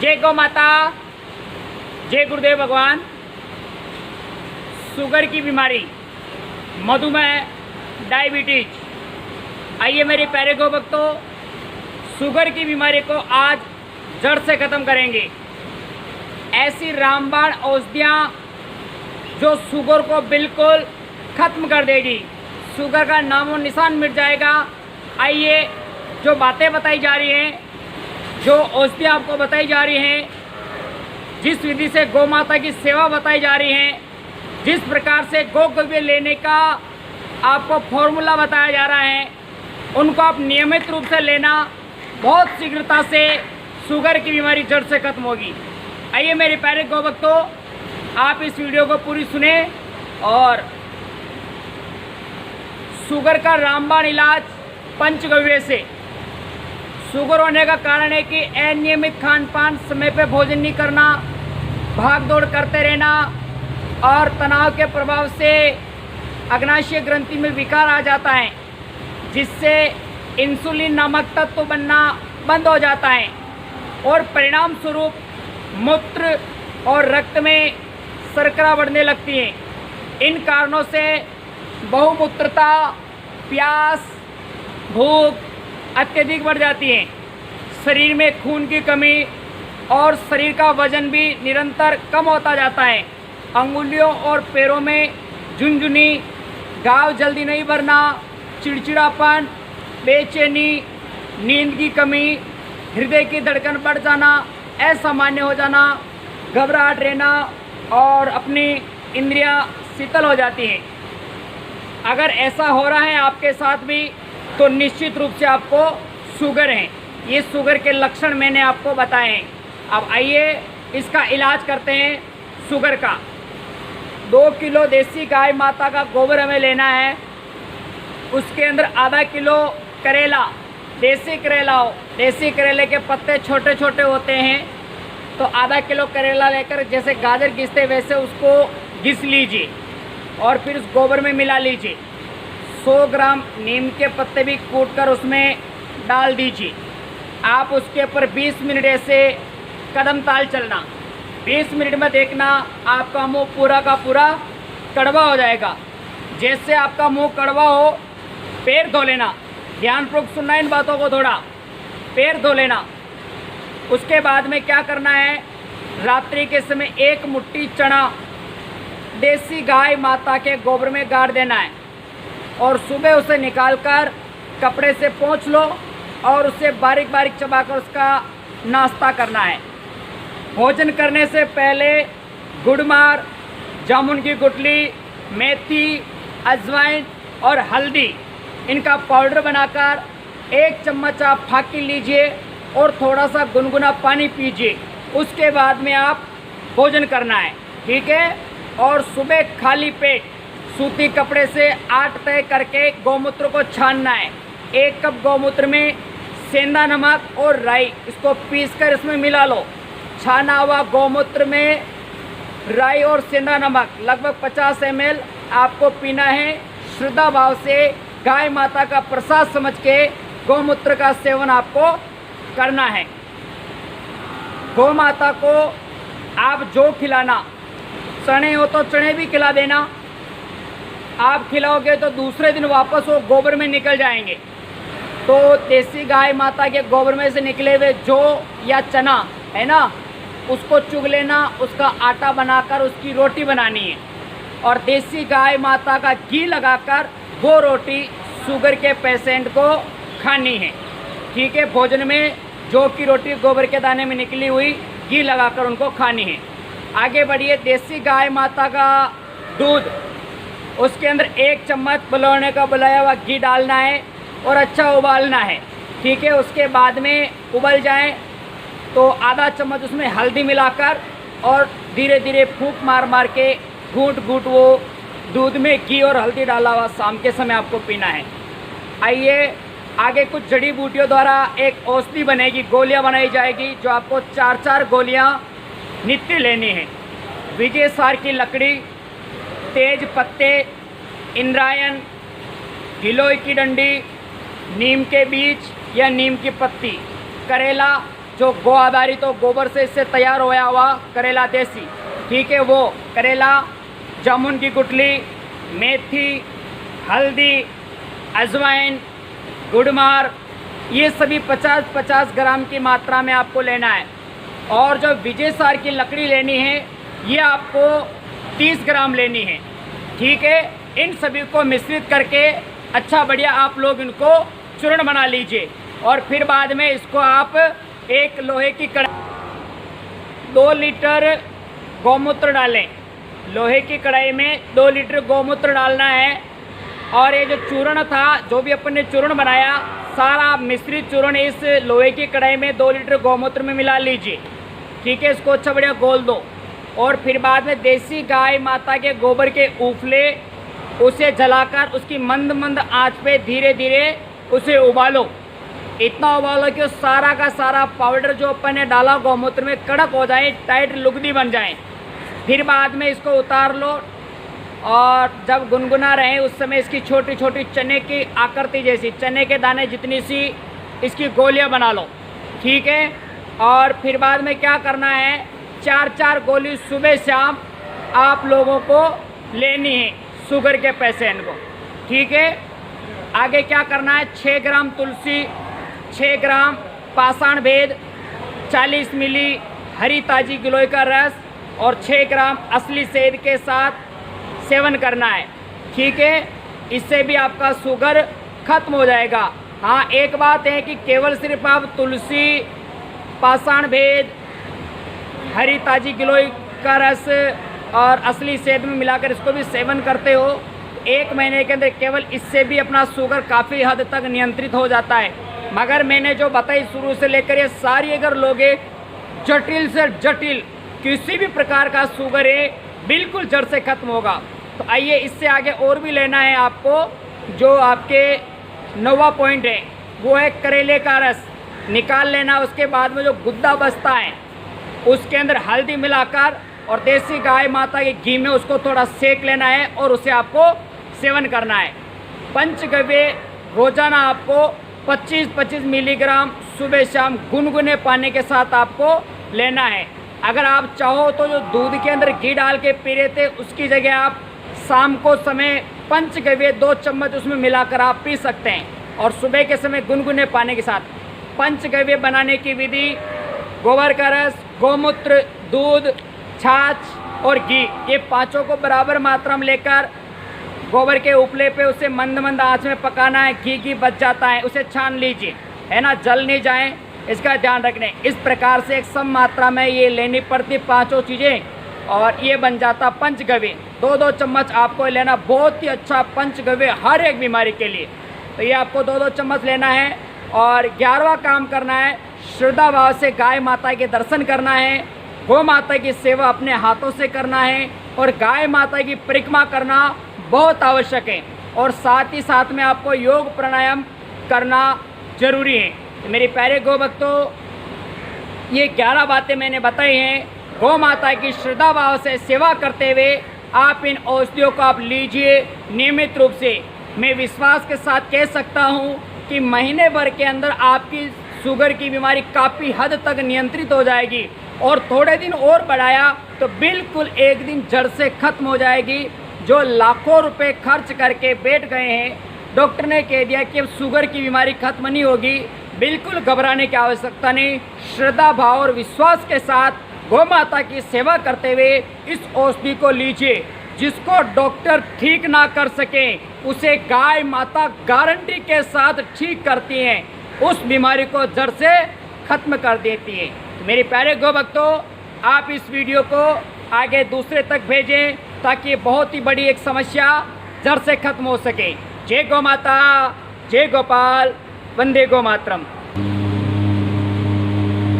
जय गौ माता, जय गुरुदेव भगवान। शुगर की बीमारी, मधुमेह, डायबिटीज, आइए मेरे प्यारे गौ भक्तों, शुगर की बीमारी को आज जड़ से ख़त्म करेंगे। ऐसी रामबाण औषधियाँ जो शुगर को बिल्कुल ख़त्म कर देगी, शुगर का नामो निशान मिट जाएगा। आइए जो बातें बताई जा रही हैं, जो औषधियाँ आपको बताई जा रही हैं, जिस विधि से गौ माता की सेवा बताई जा रही है, जिस प्रकार से गो लेने का आपको फॉर्मूला बताया जा रहा है, उनको आप नियमित रूप से लेना, बहुत शीघ्रता से शुगर की बीमारी जड़ से खत्म होगी। आइए मेरे प्यारे गौ भक्तों, आप इस वीडियो को पूरी सुने और शुगर का रामबाण इलाज पंचगव्य से। शुगर होने का कारण है कि अनियमित खान पान, समय पे भोजन नहीं करना, भाग दौड़ करते रहना और तनाव के प्रभाव से अग्नाशय ग्रंथि में विकार आ जाता है, जिससे इंसुलिन नामक तत्व बनना बंद हो जाता है और परिणाम स्वरूप मूत्र और रक्त में शर्करा बढ़ने लगती है। इन कारणों से बहुमूत्रता, प्यास, भूख अत्यधिक बढ़ जाती है, शरीर में खून की कमी और शरीर का वजन भी निरंतर कम होता जाता है। अंगुलियों और पैरों में झुनझुनी, घाव जल्दी नहीं भरना, चिड़चिड़ापन, बेचैनी, नींद की कमी, हृदय की धड़कन बढ़ जाना, असामान्य हो जाना, घबराहट रहना और अपनी इंद्रियां शीतल हो जाती हैं। अगर ऐसा हो रहा है आपके साथ भी तो निश्चित रूप से आपको शुगर है। ये शुगर के लक्षण मैंने आपको बताए हैं। अब आइए इसका इलाज करते हैं शुगर का। 2 किलो देसी गाय माता का गोबर हमें लेना है। उसके अंदर आधा किलो करेला, देसी करेला हो, देसी करेले के पत्ते छोटे छोटे होते हैं, तो आधा किलो करेला लेकर जैसे गाजर घिसते वैसे उसको घिस लीजिए और फिर उस गोबर में मिला लीजिए। 100 ग्राम नीम के पत्ते भी कूटकर उसमें डाल दीजिए। आप उसके ऊपर 20 मिनट ऐसे कदम ताल चलना। 20 मिनट में देखना आपका मुंह पूरा का पूरा कड़वा हो जाएगा। जैसे आपका मुंह कड़वा हो, पैर धो लेना। ध्यानपूर्वक सुनना इन बातों को थोड़ा। पैर धो लेना। उसके बाद में क्या करना है, रात्रि के समय 1 मुट्ठी चना देसी गाय माता के गोबर में गाड़ देना है और सुबह उसे निकालकर कपड़े से पोंछ लो और उसे बारीक बारीक चबाकर उसका नाश्ता करना है। भोजन करने से पहले गुड़मार, जामुन की गुठली, मेथी, अजवाइन और हल्दी, इनका पाउडर बनाकर 1 चम्मच आप फाकी लीजिए और थोड़ा सा गुनगुना पानी पीजिए। उसके बाद में आप भोजन करना है, ठीक है। और सुबह खाली पेट सूती कपड़े से 8 तय करके गौमूत्र को छानना है। 1 कप गौमूत्र में सेंधा नमक और राई, इसको पीसकर इसमें मिला लो। छाना हुआ गौमूत्र में राई और सेंधा नमक लगभग 50 ml आपको पीना है। श्रद्धा भाव से गाय माता का प्रसाद समझ के गौमूत्र का सेवन आपको करना है। गौ माता को आप जो खिलाना, चने हो तो चने भी खिला देना। आप खिलाओगे तो दूसरे दिन वापस वो गोबर में निकल जाएंगे। तो देसी गाय माता के गोबर में से निकले हुए जौ या चना है ना, उसको चुग लेना, उसका आटा बनाकर उसकी रोटी बनानी है और देसी गाय माता का घी लगाकर वो रोटी शुगर के पेशेंट को खानी है, ठीक है। भोजन में जौ की रोटी गोबर के दाने में निकली हुई घी लगाकर उनको खानी है। आगे बढ़िए। देसी गाय माता का दूध, उसके अंदर 1 चम्मच बलौने का बुलाया हुआ घी डालना है और अच्छा उबालना है, ठीक है। उसके बाद में उबल जाए तो आधा चम्मच उसमें हल्दी मिलाकर और धीरे धीरे फूंक मार मार के घूंट घूंट वो दूध में घी और हल्दी डाला हुआ शाम के समय आपको पीना है। आइए आगे कुछ जड़ी बूटियों द्वारा एक औषधि बनेगी, गोलियां बनाई जाएगी, जो आपको 4-4 गोलियां नित्य लेनी है। विजय सार की लकड़ी, तेज पत्ते, इंद्रायण, गिलोय की डंडी, नीम के बीज या नीम की पत्ती, करेला, जो गो आधारित तो गोबर से इससे तैयार होया हुआ करेला देसी, ठीक है, वो करेला, जामुन की गुठली, मेथी, हल्दी, अजवाइन, गुड़मार, ये सभी 50-50 ग्राम की मात्रा में आपको लेना है। और जो विजय सार की लकड़ी लेनी है ये आपको 30 ग्राम लेनी है, ठीक है। इन सभी को मिश्रित करके अच्छा बढ़िया आप लोग इनको चूर्ण बना लीजिए। और फिर बाद में इसको आप एक लोहे की कढ़ाई 2 लीटर गौमूत्र डालें। लोहे की कढ़ाई में 2 लीटर गौमूत्र डालना है। और ये जो चूर्ण था, जो भी अपन ने चूर्ण बनाया, सारा मिश्रित चूर्ण इस लोहे की कढ़ाई में 2 लीटर गौमूत्र में मिला लीजिए, ठीक है। इसको अच्छा बढ़िया घोल दो। और फिर बाद में देसी गाय माता के गोबर के ऊफले उसे जलाकर उसकी मंद मंद आंच पे धीरे धीरे उसे उबालो। इतना उबालो कि सारा का सारा पाउडर जो अपन ने डाला गौमूत्र में कड़क हो जाए, टाइट लुगदी बन जाए। फिर बाद में इसको उतार लो और जब गुनगुना रहे उस समय इसकी छोटी छोटी चने की आकृति जैसी, चने के दाने जितनी सी इसकी गोलियां बना लो, ठीक है। और फिर बाद में क्या करना है, 4-4 गोली सुबह शाम आप लोगों को लेनी है, शुगर के पेशेंट को, ठीक है। आगे क्या करना है, 6 ग्राम तुलसी, 6 ग्राम पाषाण भेद, 40 मिली हरी ताजी गिलोय का रस और 6 ग्राम असली शहद के साथ सेवन करना है, ठीक है। इससे भी आपका शुगर खत्म हो जाएगा। हाँ, एक बात है कि केवल सिर्फ आप तुलसी, पाषाण भेद, हरी ताजी गिलोय का रस और असली शहद में मिलाकर इसको भी सेवन करते हो, 1 महीने के अंदर केवल इससे भी अपना शुगर काफ़ी हद तक नियंत्रित हो जाता है। मगर मैंने जो बताई शुरू से लेकर ये सारी अगर लोगे, जटिल से जटिल किसी भी प्रकार का शुगर है बिल्कुल जड़ से खत्म होगा। तो आइए इससे आगे और भी लेना है आपको। जो आपके 9वां पॉइंट है वो है करेले का रस निकाल लेना। उसके बाद में जो गुद्दा बचता है उसके अंदर हल्दी मिलाकर और देसी गाय माता के घी में उसको थोड़ा सेक लेना है और उसे आपको सेवन करना है। पंचगव्य रोजाना आपको 25-25 मिलीग्राम सुबह शाम गुनगुने पानी के साथ आपको लेना है। अगर आप चाहो तो जो दूध के अंदर घी डाल के पी रहे थे उसकी जगह आप शाम को समय पंचगव्य 2 चम्मच उसमें मिलाकर आप पी सकते हैं। और सुबह के समय गुनगुने पानी के साथ पंचगव्य बनाने की विधि, गोबर का रस, गौमूत्र, दूध, छाछ और घी, ये पांचों को बराबर मात्रा में लेकर गोबर के उपले पे उसे मंद मंद आंच में पकाना है। घी बच जाता है उसे छान लीजिए, है ना, जल नहीं जाए, इसका ध्यान रखने। इस प्रकार से एक सम मात्रा में ये लेनी पड़ती पांचों चीज़ें और ये बन जाता पंचगव्य। 2-2 चम्मच आपको लेना, बहुत ही अच्छा पंचगव्य हर एक बीमारी के लिए। तो ये आपको 2-2 चम्मच लेना है। और 11वां काम करना है, श्रद्धा भाव से गाय माता के दर्शन करना है, गौ माता की सेवा अपने हाथों से करना है और गाय माता की परिक्रमा करना बहुत आवश्यक है। और साथ ही साथ में आपको योग प्राणायाम करना जरूरी है। तो मेरे प्यारे गौ भक्तों, ये 11 बातें मैंने बताई हैं। गौ माता की श्रद्धा भाव से सेवा करते हुए आप इन औषधियों को आप लीजिए नियमित रूप से। मैं विश्वास के साथ कह सकता हूँ कि महीने भर के अंदर आपकी शुगर की बीमारी काफ़ी हद तक नियंत्रित हो जाएगी और थोड़े दिन और बढ़ाया तो बिल्कुल एक दिन जड़ से खत्म हो जाएगी। जो लाखों रुपए खर्च करके बैठ गए हैं, डॉक्टर ने कह दिया कि अब शुगर की बीमारी खत्म नहीं होगी, बिल्कुल घबराने की आवश्यकता नहीं। श्रद्धा भाव और विश्वास के साथ गौ माता की सेवा करते हुए इस औषधि को लीजिए। जिसको डॉक्टर ठीक ना कर सके उसे गाय माता गारंटी के साथ ठीक करती हैं, उस बीमारी को जड़ से खत्म कर देती है। तो मेरे प्यारे गौ भक्तों, आप इस वीडियो को आगे दूसरे तक भेजें ताकि बहुत ही बड़ी एक समस्या जड़ से खत्म हो सके। जय गौ माता, जय गोपाल, वंदे गौ मातरम।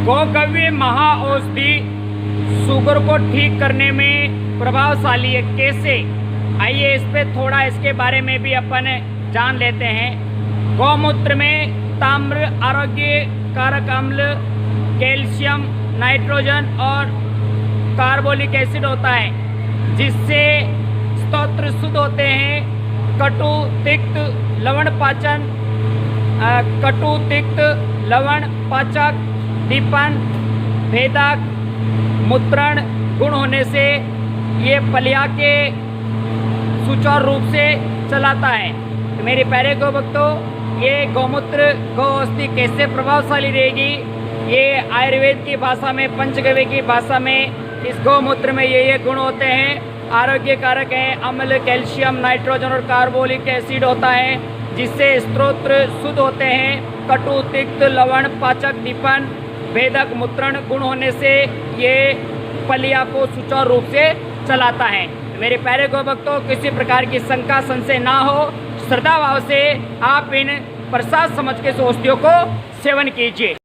गौकव्य महाऔषधि शुगर को ठीक करने में प्रभावशाली है। कैसे, आइए इस पे थोड़ा इसके बारे में भी अपन जान लेते हैं। गौमूत्र में ताम्र, आरोग्य कारक अम्ल, कैल्शियम, नाइट्रोजन और कार्बोलिक एसिड होता है जिससे स्तोत्र शुद्ध होते हैं। कटु, तिक्त, लवण पाचन, कटु, तिक्त, लवण पाचक दीपन, भेदक, मूत्रण गुण होने से ये पलिया के सुचारू रूप से चलाता है। तो मेरे प्यारे गौ भक्तों, ये गौमूत्र गौ अस्थि कैसे प्रभावशाली रहेगी, ये आयुर्वेद की भाषा में, पंचगव्य की भाषा में इस गौमूत्र में ये गुण होते हैं। आरोग्य कारक हैं, अम्ल, कैल्शियम, नाइट्रोजन और कार्बोलिक एसिड होता है, जिससे स्तोत्र शुद्ध होते हैं। कटु, तिक्त, लवण, पाचक, दीपन, भेदक, मूत्रण गुण होने से ये पलिया को सुचारू रूप से चलाता है। मेरे प्यारे गौ भक्तों, किसी प्रकार की शंका संशय ना हो, श्रद्धा भाव से आप इन प्रसाद समझ के औषधियों को सेवन कीजिए।